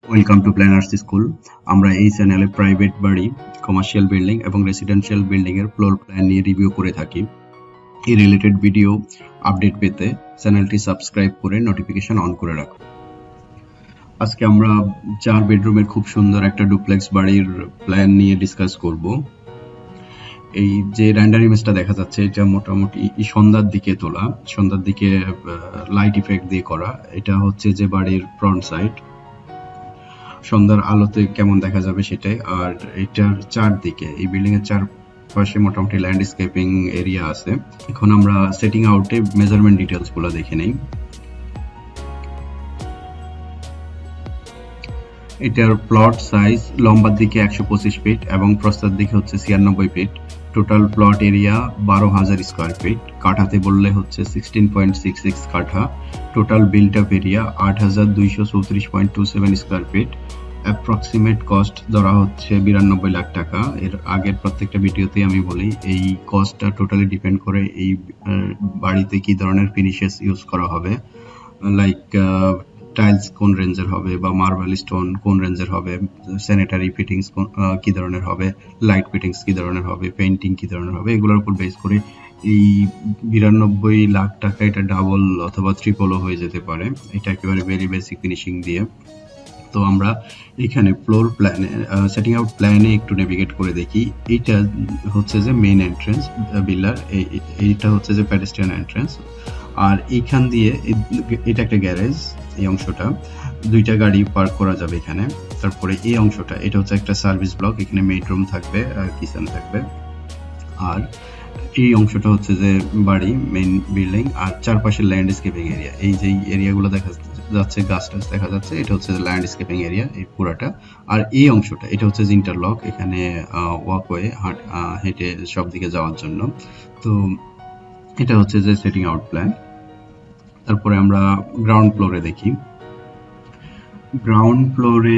Welcome to planners school. আমরা এই চ্যানেলে প্রাইভেট বাড়ি, কমার্শিয়াল বিল্ডিং এবং রেসিডেন্সিয়াল বিল্ডিং এর ফ্লোর প্ল্যান নিয়ে রিভিউ করে থাকি। এই রিলেটেড ভিডিও আপডেট পেতে চ্যানেলটি সাবস্ক্রাইব করে নোটিফিকেশন অন করে রাখুন। আজকে আমরা 4 বেডরুমের খুব সুন্দর একটা ডুপ্লেক্স বাড়ির প্ল্যান নিয়ে ডিসকাস করব। এই যে রেন্ডার ইমেজটা দেখা যাচ্ছে, এটা মোটামুটি সন্ধ্যার দিকে তোলা, সন্ধ্যার দিকে লাইট ইফেক্ট দিয়ে করা। এটা হচ্ছে যে বাড়ির ফ্রন্ট সাইড, সন্ধ্যার আলোতে কেমন দেখা যাবে সেটাই। আর এটার চারদিকে, এই বিল্ডিং এর চারপাশে মোটামুটি ল্যান্ডস্কেপিং এরিয়া আছে। এখন আমরা সেটিং আউটে মেজারমেন্ট ডিটেলস গুলো দেখে নেই। এটার প্লট সাইজ লম্বার দিকে 125 ফিট এবং প্রস্থের দিকে হচ্ছে 96 feet. Total plot area 12,000 square feet. কাঠাতে বললে হচ্ছে 16.66 কাঠা। Total built up area 8,234.27 square feet. Approximate cost ধরা হচ্ছে 92 লাখ টাকা। এর আগের প্রত্যেকটা ভিডিওতে আমি বলি এই কস্টটা টোটালি ডিপেন্ড করে এই বাড়িতে কি ধরনের ফিনিশেস ইউজ করা হবে, লাইক টাইলস কোন রেঞ্জের হবে বা মার্বেল স্টোন কোন রেঞ্জের হবে, স্যানিটারি ফিটিংস কি ধরনের হবে, লাইট ফিটিংস কি ধরনের হবে, পেইন্টিং কি ধরনের হবে, এগুলোর উপর বেস করে এই 92 লাখ টাকা এটা ডাবল অথবা ট্রিপলও হয়ে যেতে পারে। এটা একেবারে ভেরি বেসিক ফিনিশিং দিয়ে। তো আমরা এখানে ফ্লোর প্ল্যানে, সেটিং আউট প্ল্যানে একটু নেভিগেট করে দেখি। এইটা হচ্ছে যে মেইন এন্ট্রেন্স বিল্লার, এইটা হচ্ছে যে পেডেস্ট্রিয়ান এন্ট্রেন্স। আর এইখান দিয়ে এটা একটা গ্যারেজ, এই অংশটা দুইটা গাড়ি পার্ক করা যাবে এখানে। তারপরে এই অংশটা, এটা হচ্ছে একটা সার্ভিস ব্লক, এখানে বেডরুম থাকবে আর কিচেন থাকবে। আর এই অংশটা হচ্ছে যে বাড়ি মেইন বিল্ডিং। আর চারপাশে ল্যান্ডস্কেপিং এরিয়া, এই যে এরিয়াগুলো দেখা যাচ্ছে, গাছ টাছ দেখা যাচ্ছে, এটা হচ্ছে যে ল্যান্ডস্কেপিং এরিয়া এই পুরাটা। আর এই অংশটা, এটা হচ্ছে যে ইন্টারলক, এখানে ওয়াকওয়ে হেঁটে সব দিকে যাওয়ার জন্য। তো এটা হচ্ছে যে সেটিং আউট প্ল্যান। তারপরে আমরা গ্রাউন্ড ফ্লোরে দেখি। গ্রাউন্ড ফ্লোরে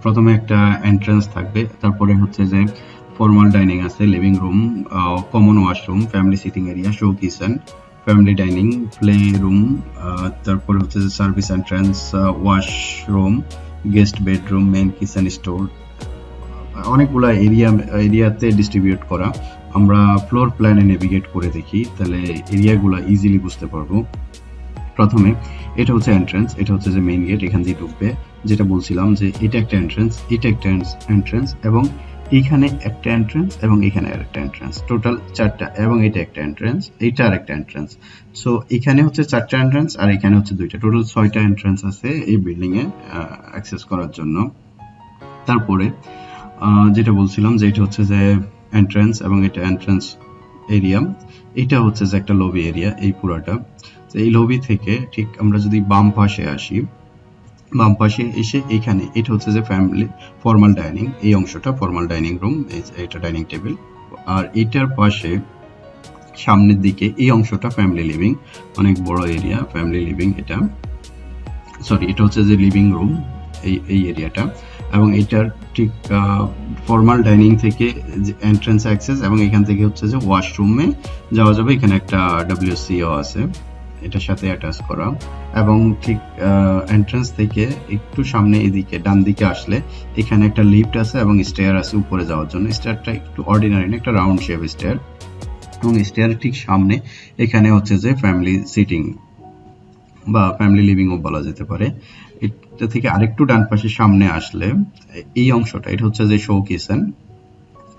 প্রথমে একটা এন্ট্রান্স থাকবে, তারপরে হচ্ছে যে ফর্মাল ডাইনিং আছে, living room, common washroom, family sitting area, show kitchen, family dining, play room, তারপরে হচ্ছে যে service entrance, washroom, guest bedroom, main kitchen, store. অনেকগুলা এরিয়াতে ডিস্ট্রিবিউট করা। আমরা ফ্লোর প্ল্যানে নেভিগেট করে দেখি, তাহলে এরিয়াগুলো ইজিলি বুঝতে পারবো। প্রথমে এটা হচ্ছে এন্ট্রান্স, এটা হচ্ছে যে মেইন গেট, এখান দিয়ে ঢুকবে। যেটা বলছিলাম যে এটা একটা এন্ট্রান্স, এটা একটা এন্ট্রান্স, এবং এখানে একটা এন্ট্রান্স এবং এখানে আরেকটা এন্ট্রান্স, টোটাল 4টা। এবং এটা একটা এন্ট্রান্স, এটা আরেকটা এন্ট্রান্স। সো এখানে হচ্ছে 4টা এন্ট্রান্স আর এখানে হচ্ছে 2টা, টোটাল 6টা এন্ট্রান্স আছে এই বিল্ডিং এ অ্যাক্সেস করার জন্য। তারপরে যেটা বলছিলাম যে এটা হচ্ছে যে এন্ট্রান্স এবং এটা এন্ট্রান্স এরিয়া। এটা হচ্ছে যে একটা লবি এরিয়া এই পুরাটা। এই লবি থেকে ঠিক আমরা যদি বাম পাশে আসি, বাম পাশে এসে এখানে এটা হচ্ছে যে ফ্যামিলি ফর্মাল ডাইনিং, এই অংশটা ফর্মাল ডাইনিং রুম, এটা ডাইনিং টেবিল। আর এটার পাশে সামনের দিকে এই অংশটা ফ্যামিলি লিভিং, অনেক বড় এরিয়া ফ্যামিলি লিভিং। এটা সরি, এটা হচ্ছে যে লিভিং রুম এই এরিয়াটা। এবং এটার ঠিক ফর্মাল ডাইনিং থেকে এন্ট্রান্স অ্যাক্সেস, এবং এখান থেকে হচ্ছে যে ওয়াশরুমে যাওয়া যাবে। এখানে একটা WCও আছে এটার সাথে অ্যাটাচ করা। এবং ঠিক এন্ট্রান্স থেকে একটু সামনে এদিকে ডান দিকে আসলে এখানে একটা লিফট আছে এবং স্টেয়ার আছে উপরে যাওয়ার জন্য। স্টেয়ারটা একটু অর্ডিনারি না, একটা রাউন্ড শেপ স্টেয়ার। এবং স্টেয়ার ঠিক সামনে এখানে হচ্ছে যে ফ্যামিলি সিটিং বা ফ্যামিলি লিভিংও বলা যেতে পারে। এটা থেকে আরেকটু ডান পাশে সামনে আসলে এই অংশটা, এটা হচ্ছে যে শো কিচেন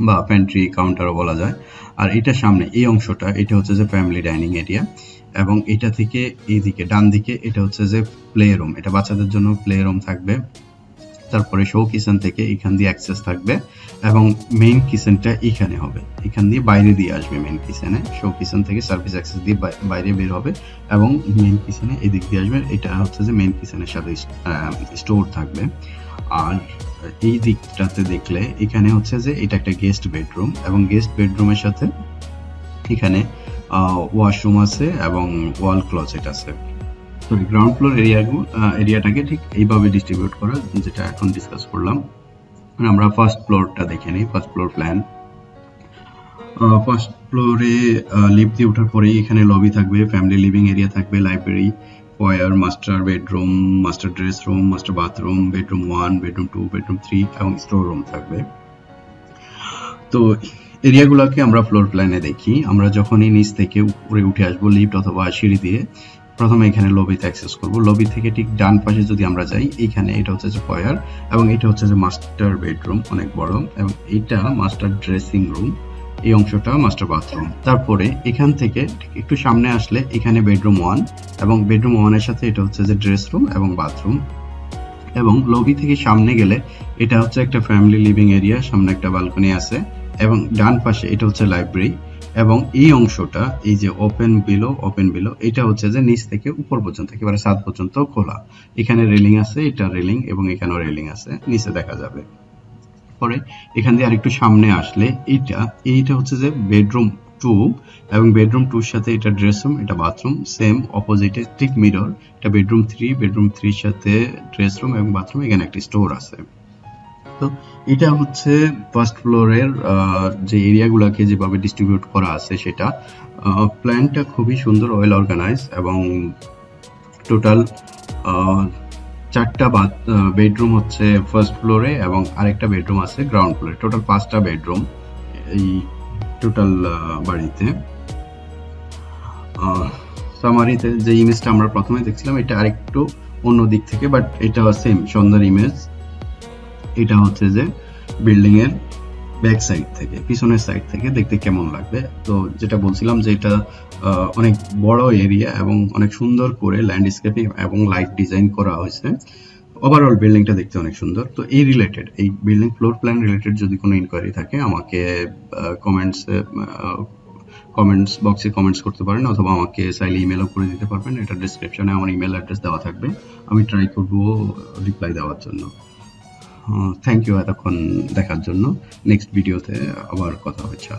বা প্যান্ট্রি কাউন্টারও বলা যায়। আর এটা সামনে এই অংশটা, এটা হচ্ছে যে ফ্যামিলি ডাইনিং এরিয়া। এবং এটা থেকে এইদিকে ডান দিকে এটা হচ্ছে যে প্লে রুম, এটা বাচ্চাদের জন্য প্লে রুম থাকবে। তারপরে শো কিচেন থেকে এখান দিয়ে অ্যাক্সেস থাকবে এবং মেইন কিচেনটা এখানে হবে, এখান দিয়ে বাইরে দিয়ে আসবে মেইন কিচেনে। শো কিচেন থেকে সার্ভিস অ্যাক্সেস দিয়ে বাইরে বের হবে এবং মেইন কিচেনে এদিক দিয়ে আসবে। এটা হচ্ছে যে মেইন কিচেনের সাথে স্টোর থাকবে। আর এই দিকটাতে দেখলে এখানে হচ্ছে যে এটা একটা গেস্ট বেডরুম, এবং গেস্ট বেডরুমের সাথে এখানে ওয়াশরুম আছে এবং ওয়াল ক্লোজেট আছে। গ্রাউন্ড ফ্লোর এরিয়াটাকে ঠিক এইভাবে ডিস্ট্রিবিউট করা, যেটা এখন ডিসকাস করলাম। আমরা ফার্স্ট ফ্লোরটা দেখে নিই, ফার্স্ট ফ্লোর প্ল্যান। ফার্স্ট ফ্লোরে লিফট দিয়ে ওঠার পরেই এখানে লবি থাকবে, ফ্যামিলি লিভিং এরিয়া থাকবে, library, foyer, master bedroom, master dress room, master bathroom, bedroom 1, bedroom 2, bedroom 3 এবং স্টোর রুম থাকবে। তো এরিয়াগুলোকে আমরা ফ্লোর প্ল্যানে দেখি। আমরা যখনই নিচ থেকে উপরে উঠে আসবো লিফট অথবা সিঁড়ি দিয়ে, প্রথমে এখানে লবিতে অ্যাক্সেস করব। লবি থেকে ঠিক ডান পাশে যদি আমরা যাই, এইখানে এটা হচ্ছে যে ফয়ার এবং এটা হচ্ছে যে মাস্টার বেডরুম, অনেক বড়, এবং এটা মাস্টার ড্রেসিং রুম, এই অংশটা মাস্টার বাথরুম। তারপরে এখান থেকে ঠিক একটু সামনে আসলে এখানে বেডরুম 1 এবং বেডরুম 1 এর সাথে এটা হচ্ছে যে ড্রেস রুম এবং বাথরুম। এবং লবি থেকে সামনে গেলে এটা হচ্ছে একটা ফ্যামিলি লিভিং এরিয়া, সামনে একটা ব্যালকনি আছে এবং ডান পাশে এটা হচ্ছে লাইব্রেরি। এবং এই অংশটা, এই যে ওপেন বিলো, এটা হচ্ছে যে নিচ থেকে উপর পর্যন্ত একেবারে ছাদ পর্যন্ত খোলা। এখানে রেলিং আছে, এটা রেলিং এবং এখানেও রেলিং আছে, নিচে দেখা যাবে। পরে এখান দিয়ে আরেকটু সামনে আসলে এইটা হচ্ছে যে বেডরুম 2 এবং বেডরুম 2 এর সাথে এটা ড্রেস রুম, এটা বাথরুম, সেম অপোজিটে ঠিক মিরর। এটা বেডরুম 3, বেডরুম 3 এর সাথে ড্রেস রুম এবং বাথরুম, এখানে একটা স্টোর আছে। তো এটা হচ্ছে ফার্স্ট ফ্লোরের যে এরিয়াগুলোকে যেভাবে ডিস্ট্রিবিউট করা আছে সেটা। প্ল্যানটা খুবই সুন্দর, ওয়েল অর্গানাইজ এবং টোটাল 4টা বেডরুম হচ্ছে ফার্স্ট ফ্লোরে এবং আরেকটা বেডরুম আছে গ্রাউন্ড ফ্লোরে। টোটাল 5টা বেডরুম এই টোটাল বাড়িতে। সামারিতে যে ইমেজটা আমরা প্রথমে দেখছিলাম এটা আরেকটু অন্য দিক থেকে, বাট এটা সেম সুন্দর ইমেজ। এটা হচ্ছে যে বিল্ডিং এর ব্যাক সাইড থেকে, পিছনের সাইড থেকে দেখতে কেমন লাগবে। তো যেটা বলছিলাম যে এটা অনেক বড় এরিয়া এবং অনেক সুন্দর করে ল্যান্ডস্কেপিং এবং লাইট ডিজাইন করা হয়েছে। ওভারঅল বিল্ডিংটা দেখতে অনেক সুন্দর। তো এই রিলেটেড, এই বিল্ডিং ফ্লোর প্ল্যান রিলেটেড যদি কোনো ইনকোয়ারি থাকে আমাকে কমেন্টস বক্সে কমেন্টস করতে পারেন অথবা আমাকে চাইলে ইমেলও করে দিতে পারবেন। এটা ডেসক্রিপশনে আমার ইমেল অ্যাড্রেস দেওয়া থাকবে, আমি ট্রাই করব রিপ্লাই দেওয়ার জন্য। থ্যাংক ইউ এতক্ষণ দেখার জন্য। নেক্সট ভিডিওতে আবার কথা হচ্ছে।